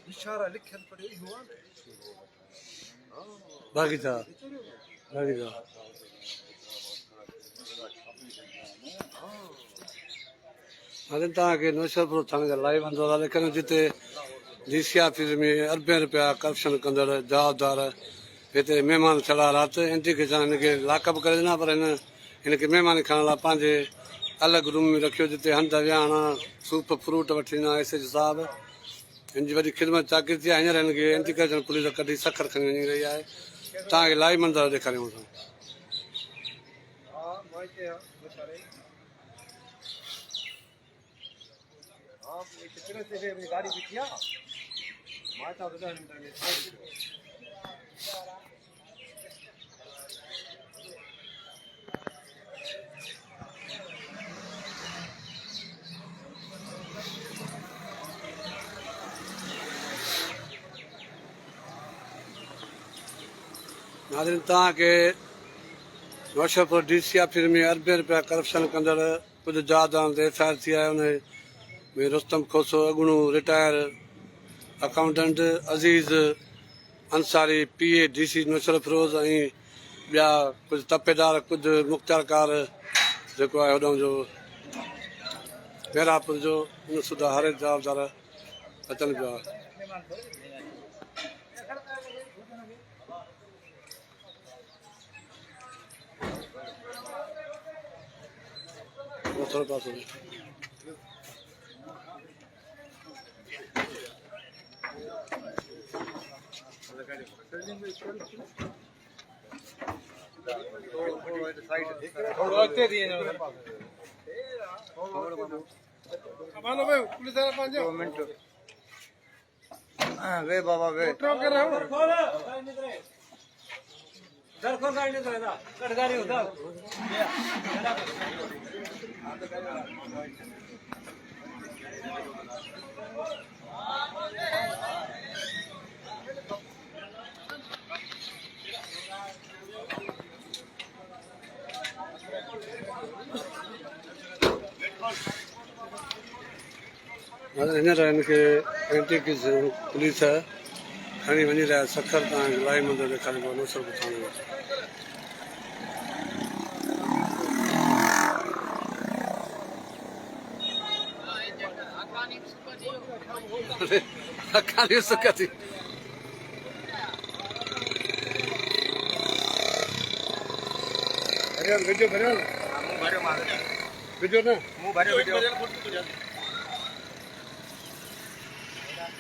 इशारा लिखन पड़े हुआ बागीचा बागीचा हाणे तव्हांखे नौशरपुर थाणे जा लाइव अंदर लेकिन जिते डीसी ऑफिस में अरबे रुपया करप्शन कंदड़ जवाबदार हिते महिमान छड़ा राति एंट्री के हिनखे लाकअप करे ॾिना पर हिनखे महिमान खणण लाइ पंहिंजे अलॻि रूम में रखियो जिते हंध विहाणा सूप फ्रूट वठी ॾिना एस साहिबु हिनजी वॾी ख़िदमत चाकीर थी आहे हींअर हिनखे एंट्री करे पुलिस कढी सखर खणी वञी रही आहे तव्हांखे लाइव मंदर ॾेखारियूं असां गाड़ी भी किया माता बता नाज़रीन तव्हांखे नौशरपुर डीसी ऑफिस में अरबे रुपया करप्शन कंदड़ कुझु जवाबदारनि ते एफ आई आर थी आहे उन में रुस्तम खोसो अॻूणो रिटायर अकाउंटेंट अज़ीज़ अंसारी PA DC नुसरत फिरोज़ ऐं ॿिया कुझु तपेदार कुझु मुख़्तियारकार जेको आहे होॾां जो मेरापुर जो उन सुधा हर जवाबदार अचनि पिया थोरो पासो वे बाबा वे हींअर हिनखे एंट्री की पुलिस खणी वञी रहिया सखर तव्हांखे लाइव मंदर ॾेखारींदो नौशरपुर थाणे में अखाणी सुख थी वीडियो भरियो विझो न मुंह भरियो वीडियो